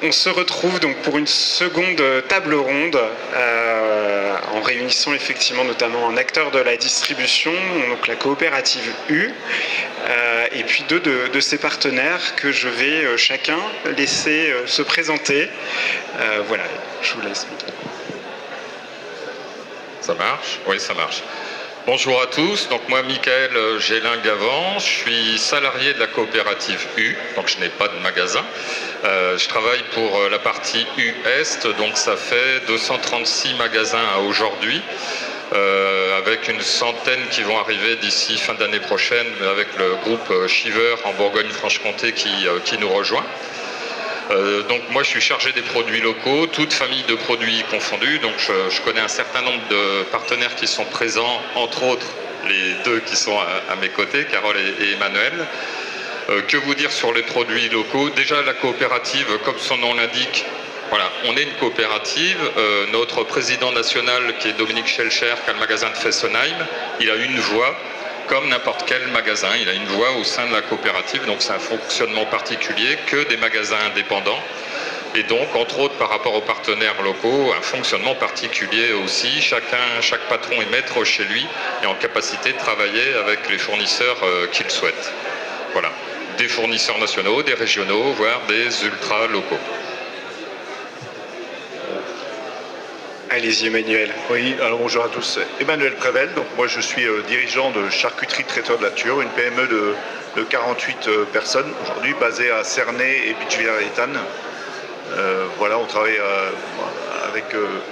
On se retrouve donc pour une seconde table ronde en réunissant effectivement notamment un acteur de la distribution, donc la coopérative U, et puis deux de ses partenaires que je vais chacun laisser se présenter. Voilà, je vous laisse. Ça marche? Oui, ça marche. Bonjour à tous, donc moi Michael Gélin-Gavant, je suis salarié de la coopérative U, donc je n'ai pas de magasin. Je travaille pour la partie U-Est, donc ça fait 236 magasins à aujourd'hui, avec une centaine qui vont arriver d'ici fin d'année prochaine, avec le groupe Shiver en Bourgogne-Franche-Comté qui nous rejoint. Donc moi je suis chargé des produits locaux, toute famille de produits confondus, donc je connais un certain nombre de partenaires qui sont présents, entre autres les deux qui sont à mes côtés, Carole et Emmanuel. Que vous dire sur les produits locaux? Déjà la coopérative, comme son nom l'indique, voilà, on est une coopérative. Notre président national qui est Dominique Schelcher, qui a le magasin de Fessenheim, il a une voix. Comme n'importe quel magasin, il a une voix au sein de la coopérative, donc c'est un fonctionnement particulier que des magasins indépendants. Et donc, entre autres, par rapport aux partenaires locaux, un fonctionnement particulier aussi. Chaque patron est maître chez lui et en capacité de travailler avec les fournisseurs qu'il souhaite. Voilà, des fournisseurs nationaux, des régionaux, voire des ultra locaux. Allez-y Emmanuel. Oui, alors bonjour à tous. Emmanuel Prével, donc moi je suis dirigeant de Charcuterie Traiteur de la Nature, une PME de 48 personnes aujourd'hui basée à Cernay et Beach-Villers-Ethan. Voilà, on travaille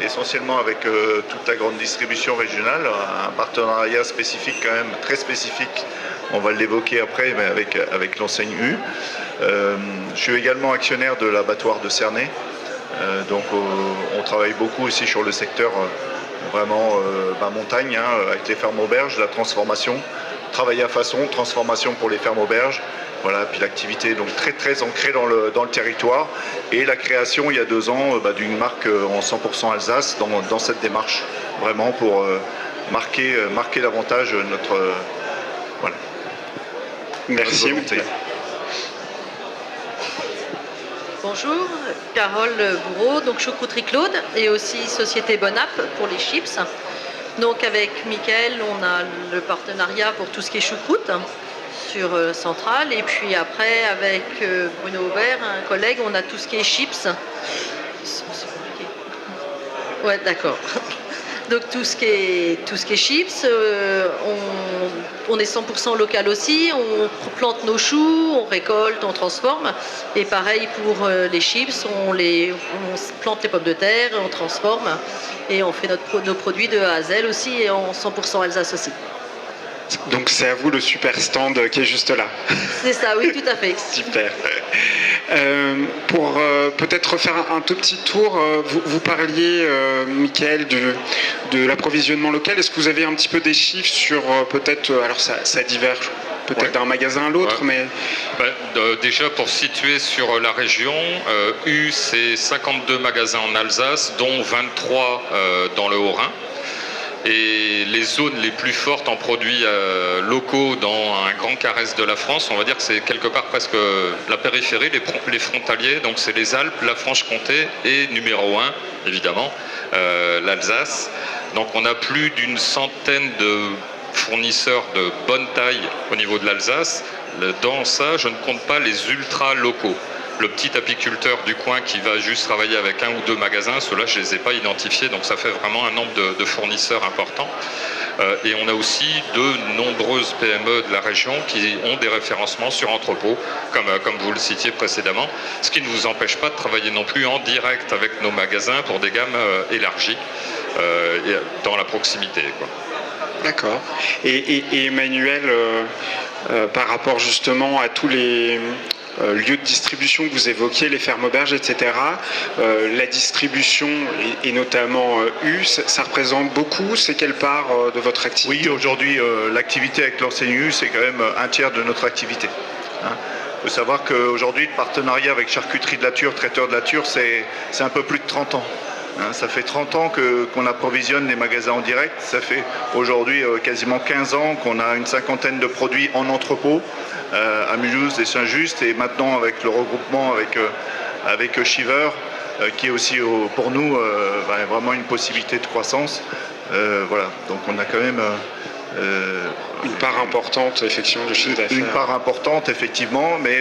essentiellement avec toute la grande distribution régionale, un partenariat spécifique quand même, très spécifique, on va l'évoquer après, mais avec l'enseigne U. Je suis également actionnaire de l'abattoir de Cernay. Donc on travaille beaucoup aussi sur le secteur vraiment montagne, avec les fermes auberges, la transformation, travail à façon, transformation pour les fermes auberges, voilà, puis l'activité donc très ancrée dans le territoire et la création il y a 2 ans d'une marque en 100% Alsace dans cette démarche, vraiment pour marquer davantage notre voilà. Merci. Bonjour, Carole Bourreau, donc Choucrouterie Claude et aussi Société Bonap pour les chips. Donc avec Mickaël, on a le partenariat pour tout ce qui est choucroute sur Centrale et puis après avec Bruno Aubert, un collègue, on a tout ce qui est chips. Ouais, d'accord. Donc tout ce qui est chips, on est 100% local aussi, on plante nos choux, on récolte, on transforme. Et pareil pour les chips, on plante les pommes de terre, on transforme et on fait nos produits de A à Z aussi et en 100% Alsace aussi. Donc c'est à vous le super stand qui est juste là. C'est ça, oui, tout à fait. Super. Pour peut-être refaire un tout petit tour, vous parliez, Mickaël, de l'approvisionnement local. Est-ce que vous avez un petit peu des chiffres sur peut-être, alors ça diverge peut-être d'un magasin à l'autre, mais... Déjà, pour situer sur la région, U, c'est 52 magasins en Alsace, dont 23 dans le Haut-Rhin. Et les zones les plus fortes en produits locaux dans un grand quart est de la France, on va dire que c'est quelque part presque la périphérie, les frontaliers, donc c'est les Alpes, la Franche-Comté et numéro 1, évidemment, l'Alsace. Donc on a plus d'une centaine de fournisseurs de bonne taille au niveau de l'Alsace. Dans ça, je ne compte pas les ultra locaux. Le petit apiculteur du coin qui va juste travailler avec 1 ou 2 magasins, ceux-là je ne les ai pas identifiés, donc ça fait vraiment un nombre de fournisseurs importants. Et on a aussi de nombreuses PME de la région qui ont des référencements sur entrepôt, comme vous le citiez précédemment, ce qui ne vous empêche pas de travailler non plus en direct avec nos magasins pour des gammes élargies dans la proximité, quoi. D'accord. Et Emmanuel, par rapport justement à tous les lieux de distribution que vous évoquiez, les fermes auberges, etc., la distribution et notamment U, ça représente beaucoup. C'est quelle part de votre activité? Oui, aujourd'hui, l'activité avec l'enseigne U, c'est quand même un tiers de notre activité. Il faut savoir qu'aujourd'hui, le partenariat avec Charcuterie de la Nature, Traiteur de la Nature, c'est un peu plus de 30 ans. Ça fait 30 ans qu'on approvisionne les magasins en direct. Ça fait aujourd'hui quasiment 15 ans qu'on a une cinquantaine de produits en entrepôt à Mulhouse et Saint-Just. Et maintenant, avec le regroupement avec Shiver, qui est aussi pour nous vraiment une possibilité de croissance. Voilà, donc on a quand même une part importante effectivement du chiffre d'affaires. Une part importante effectivement, mais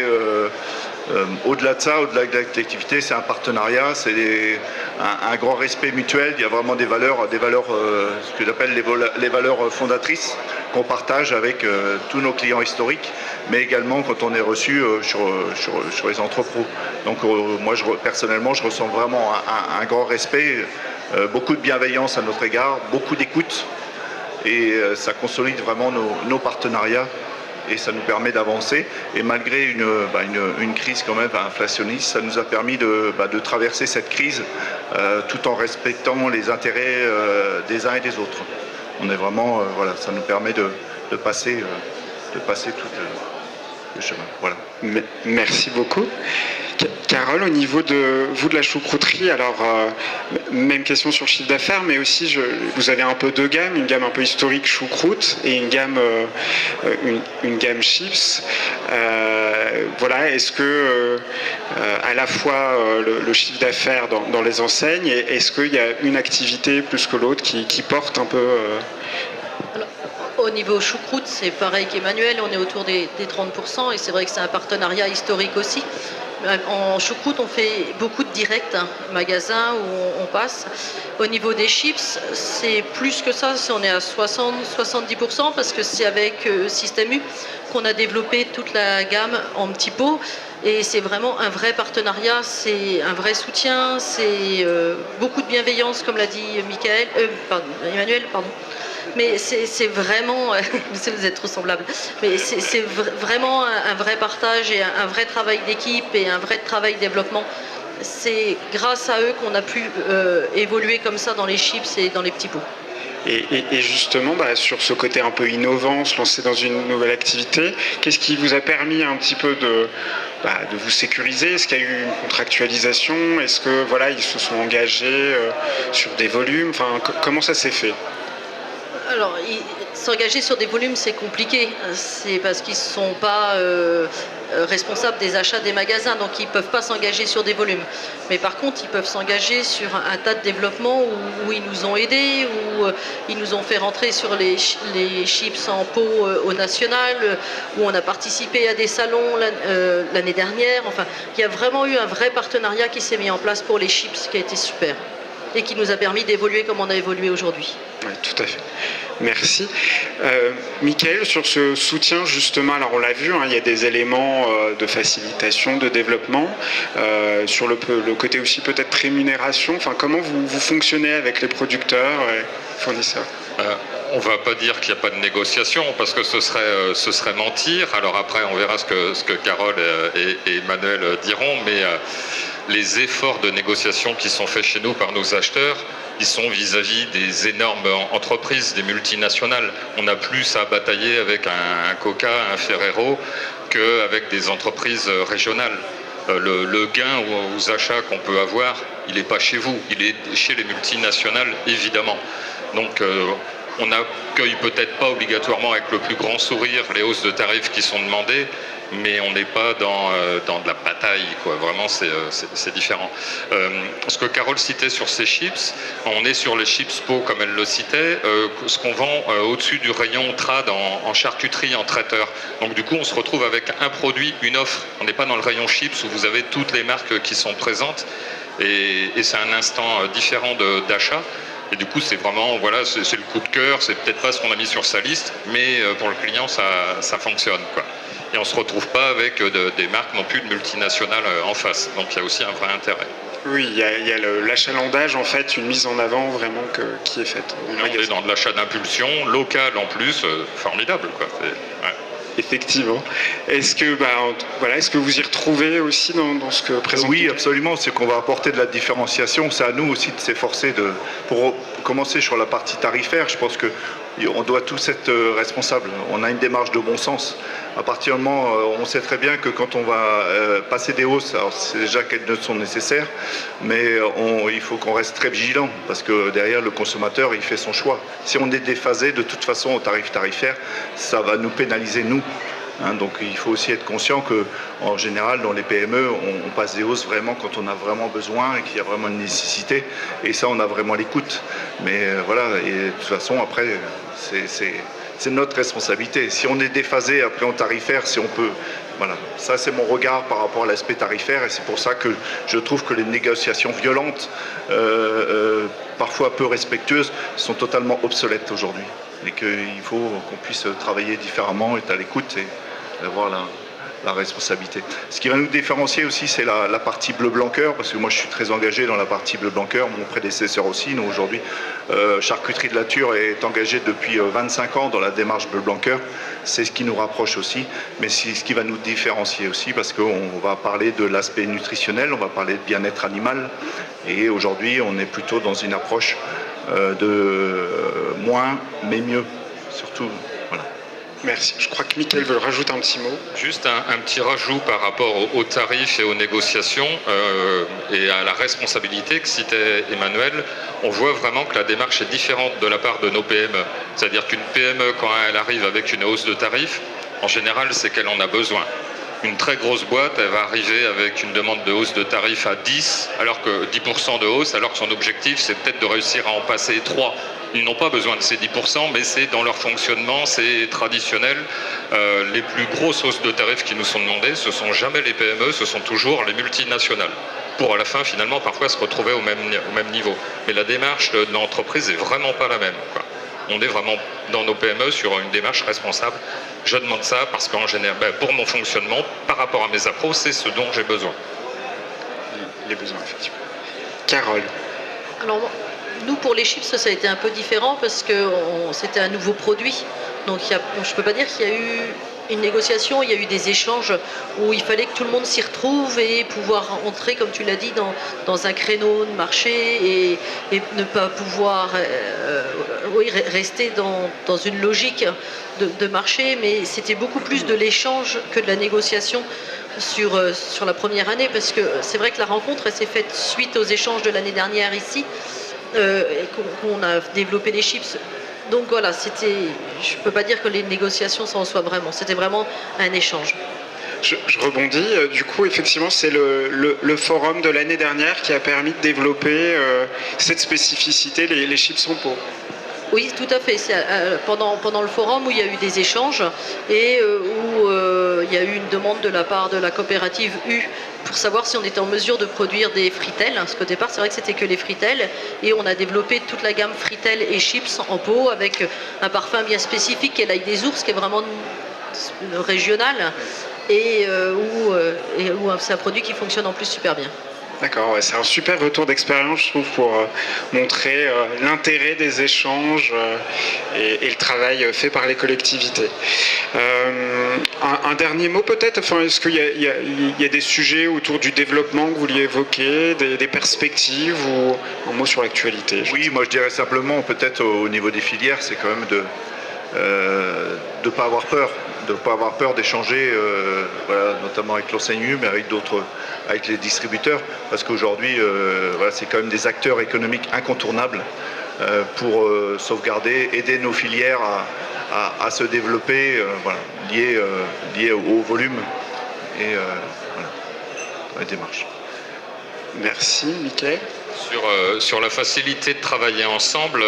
au-delà de ça, au-delà de l'activité, c'est un partenariat, c'est un grand respect mutuel. Il y a vraiment des valeurs, ce que j'appelle les valeurs fondatrices qu'on partage avec tous nos clients historiques, mais également quand on est reçu sur les entrepôts. Donc moi, personnellement, je ressens vraiment un grand respect, beaucoup de bienveillance à notre égard, beaucoup d'écoute, et ça consolide vraiment nos partenariats. Et ça nous permet d'avancer. Et malgré une crise quand même inflationniste, ça nous a permis de traverser cette crise tout en respectant les intérêts des uns et des autres. On est vraiment, voilà, ça nous permet de passer tout le chemin. Voilà. Merci beaucoup. Carole, au niveau de vous de la choucrouterie, alors même question sur le chiffre d'affaires, mais aussi vous avez un peu deux gammes, une gamme un peu historique choucroute et une gamme chips. Voilà, est-ce que à la fois le chiffre d'affaires dans les enseignes, est-ce qu'il y a une activité plus que l'autre qui porte un peu Alors, au niveau choucroute, c'est pareil qu'Emmanuel, on est autour des 30%, et c'est vrai que c'est un partenariat historique aussi. En choucroute, on fait beaucoup de directs, magasins où on passe. Au niveau des chips, c'est plus que ça, on est à 60-70% parce que c'est avec Système U qu'on a développé toute la gamme en petits pots. Et c'est vraiment un vrai partenariat, c'est un vrai soutien, c'est beaucoup de bienveillance, comme l'a dit Emmanuel. Mais c'est vraiment, vous êtes ressemblables, mais c'est vraiment un vrai partage et un vrai travail d'équipe et un vrai travail de développement. C'est grâce à eux qu'on a pu évoluer comme ça dans les chips et dans les petits pots. Et justement, sur ce côté un peu innovant, se lancer dans une nouvelle activité, qu'est-ce qui vous a permis un petit peu de vous sécuriser? Est-ce qu'il y a eu une contractualisation? Est-ce que voilà, ils se sont engagés sur des volumes? Enfin, comment ça s'est fait? Alors, s'engager sur des volumes, c'est compliqué. C'est parce qu'ils ne sont pas responsables des achats des magasins, donc ils ne peuvent pas s'engager sur des volumes. Mais par contre, ils peuvent s'engager sur un tas de développements où ils nous ont aidés, où ils nous ont fait rentrer sur les chips en pot au national, où on a participé à des salons l'année dernière. Enfin, il y a vraiment eu un vrai partenariat qui s'est mis en place pour les chips, qui a été super, et qui nous a permis d'évoluer comme on a évolué aujourd'hui. Oui, tout à fait. Merci. Mickaël, sur ce soutien, justement, alors on l'a vu, il y a des éléments de facilitation, de développement, sur le côté aussi peut-être rémunération. Enfin, comment vous fonctionnez avec les producteurs et fournisseurs? On ne va pas dire qu'il n'y a pas de négociation, parce que ce serait mentir. Alors après, on verra ce que Carole et Emmanuel diront, mais les efforts de négociation qui sont faits chez nous par nos acheteurs, ils sont vis-à-vis des énormes entreprises, des multinationales. On a plus à batailler avec un Coca, un Ferrero, qu'avec des entreprises régionales. Le gain aux achats qu'on peut avoir, il n'est pas chez vous, il est chez les multinationales, évidemment. Donc on n'accueille peut-être pas obligatoirement avec le plus grand sourire les hausses de tarifs qui sont demandées, mais on n'est pas dans de la bataille, quoi. Vraiment, c'est différent. Ce que Carole citait sur ces chips, on est sur les chips pot, comme elle le citait, ce qu'on vend au-dessus du rayon trad en charcuterie, en traiteur. Donc du coup, on se retrouve avec un produit, une offre. On n'est pas dans le rayon chips où vous avez toutes les marques qui sont présentes, et c'est un instant différent d'achat. Et du coup, c'est vraiment, voilà, c'est le coup de cœur, c'est peut-être pas ce qu'on a mis sur sa liste, mais pour le client, ça fonctionne, quoi. Et on ne se retrouve pas avec des marques non plus de multinationales en face. Donc il y a aussi un vrai intérêt. Oui, il y a l'achalandage, en fait, une mise en avant vraiment qui est faite. On est dans de l'achat d'impulsion, local en plus, formidable, quoi. Ouais. Effectivement. Est-ce que vous y retrouvez aussi dans ce que présente? Oui, absolument. C'est qu'on va apporter de la différenciation. C'est à nous aussi de s'efforcer pour commencer sur la partie tarifaire. Je pense qu'on doit tous être responsables. On a une démarche de bon sens. À partir du moment, on sait très bien que quand on va passer des hausses, alors c'est déjà qu'elles ne sont nécessaires, mais il faut qu'on reste très vigilant parce que derrière le consommateur, il fait son choix. Si on est déphasé, de toute façon, au tarif tarifaire, ça va nous pénaliser nous. Donc il faut aussi être conscient qu'en général, dans les PME, on passe des hausses vraiment quand on a vraiment besoin et qu'il y a vraiment une nécessité. Et ça, on a vraiment l'écoute. Mais voilà, et de toute façon, après, c'est notre responsabilité. Si on est déphasé après en tarifaire, si on peut... Voilà, ça c'est mon regard par rapport à l'aspect tarifaire et c'est pour ça que je trouve que les négociations violentes, parfois peu respectueuses, sont totalement obsolètes aujourd'hui. Et qu'il faut qu'on puisse travailler différemment, être à l'écoute et avoir la responsabilité. Ce qui va nous différencier aussi, c'est la partie bleu blanc cœur, parce que moi je suis très engagé dans la partie bleu blanc cœur, mon prédécesseur aussi. Nous aujourd'hui, Charcuterie de la Ture est engagé depuis 25 ans dans la démarche bleu blanc cœur. C'est ce qui nous rapproche aussi, mais c'est ce qui va nous différencier aussi, parce qu'on va parler de l'aspect nutritionnel, on va parler de bien-être animal, et aujourd'hui on est plutôt dans une approche de moins mais mieux, surtout. Voilà. Merci. Je crois que Mickaël veut rajouter un petit mot. Juste un petit rajout par rapport aux tarifs et aux négociations et à la responsabilité que citait Emmanuel. On voit vraiment que la démarche est différente de la part de nos PME. C'est-à-dire qu'une PME, quand elle arrive avec une hausse de tarifs, en général, c'est qu'elle en a besoin. Une très grosse boîte, elle va arriver avec une demande de hausse de tarifs à 10, alors que 10% de hausse, alors que son objectif, c'est peut-être de réussir à en passer 3. Ils n'ont pas besoin de ces 10%, mais c'est dans leur fonctionnement, c'est traditionnel. Les plus grosses hausses de tarifs qui nous sont demandées, ce ne sont jamais les PME, ce sont toujours les multinationales. Pour à la fin, finalement, parfois se retrouver au même niveau. Mais la démarche de l'entreprise n'est vraiment pas la même, quoi. On est vraiment dans nos PME sur une démarche responsable. Je demande ça parce qu'en général, pour mon fonctionnement, par rapport à mes appros, c'est ce dont j'ai besoin. Les besoins, effectivement. Carole. Alors, nous, pour les chips, ça a été un peu différent parce que c'était un nouveau produit. Donc, je ne peux pas dire qu'il y a eu une négociation, il y a eu des échanges où il fallait que tout le monde s'y retrouve et pouvoir entrer, comme tu l'as dit, dans un créneau de marché et ne pas pouvoir rester dans une logique de marché. Mais c'était beaucoup plus de l'échange que de la négociation sur la première année, parce que c'est vrai que la rencontre, elle s'est faite suite aux échanges de l'année dernière ici, et qu'on a développé les chips. Donc voilà, je ne peux pas dire que les négociations s'en soient vraiment, c'était vraiment un échange. Je rebondis, du coup effectivement c'est le forum de l'année dernière qui a permis de développer cette spécificité, les chips en pot. Oui, tout à fait. C'est pendant le forum où il y a eu des échanges et où il y a eu une demande de la part de la coopérative U pour savoir si on était en mesure de produire des fritelles. Parce qu'au départ, c'est vrai que c'était que les fritelles. Et on a développé toute la gamme fritelles et chips en pot avec un parfum bien spécifique qui est l'ail des ours, qui est vraiment régional et où c'est un produit qui fonctionne en plus super bien. D'accord, ouais, c'est un super retour d'expérience, je trouve, pour montrer l'intérêt des échanges et le travail fait par les collectivités. Un dernier mot peut-être, enfin, est-ce qu'il y a des sujets autour du développement que vous vouliez évoquer, des perspectives ou un mot sur l'actualité? Oui, moi je dirais simplement, peut-être au niveau des filières, c'est quand même de ne pas avoir peur. De ne pas avoir peur d'échanger, voilà, notamment avec l'enseigne U, mais avec d'autres, avec les distributeurs, parce qu'aujourd'hui, voilà, c'est quand même des acteurs économiques incontournables pour sauvegarder, aider nos filières à se développer, voilà, lié au volume et voilà, dans les démarches. Merci, Mickaël. Sur la facilité de travailler ensemble,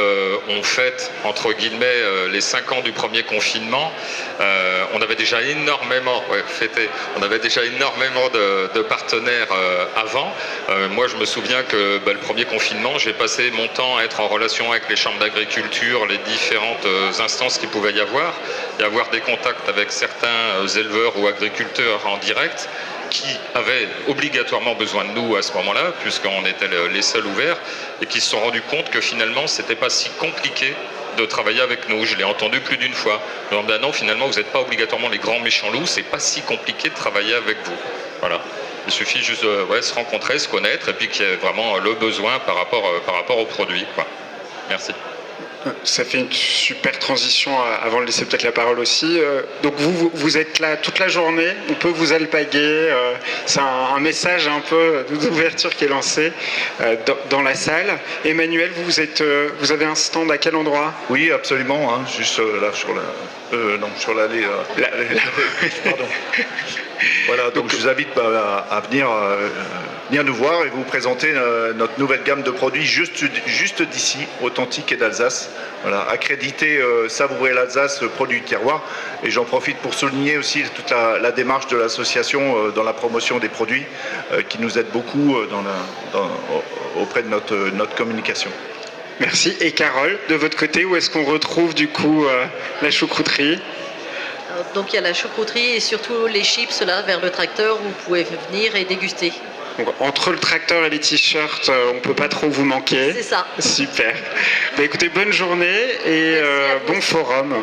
on fête, entre guillemets, les 5 ans du premier confinement. On avait déjà énormément de partenaires avant. Moi, je me souviens que le premier confinement, j'ai passé mon temps à être en relation avec les chambres d'agriculture, les différentes instances qu'il pouvait y avoir des contacts avec certains éleveurs ou agriculteurs en direct, qui avaient obligatoirement besoin de nous à ce moment-là, puisqu'on était les seuls ouverts, et qui se sont rendus compte que finalement, c'était pas si compliqué de travailler avec nous. Je l'ai entendu plus d'une fois. Non, finalement, vous n'êtes pas obligatoirement les grands méchants loups, c'est pas si compliqué de travailler avec vous. Voilà. Il suffit juste de se rencontrer, se connaître, et puis qu'il y ait vraiment le besoin par rapport au produit, quoi. Merci. Ça fait une super transition avant de laisser peut-être la parole aussi. Donc vous êtes là toute la journée, on peut vous alpaguer. C'est un message un peu d'ouverture qui est lancé dans la salle. Emmanuel, vous avez un stand à quel endroit? Oui, absolument, hein, juste là sur l'allée. Pardon. Voilà, donc je vous invite à venir nous voir et vous présenter notre nouvelle gamme de produits juste d'ici, authentique et d'Alsace. Voilà, accrédité Savourer l'Alsace, produit de terroir. Et j'en profite pour souligner aussi toute la démarche de l'association dans la promotion des produits qui nous aide beaucoup auprès de notre communication. Merci. Et Carole, de votre côté, où est-ce qu'on retrouve du coup la choucrouterie? Donc il y a la choucrouterie et surtout les chips là vers le tracteur où vous pouvez venir et déguster. Donc, entre le tracteur et les t-shirts, on ne peut pas trop vous manquer. C'est ça. Super. Bah, écoutez, bonne journée et bon forum.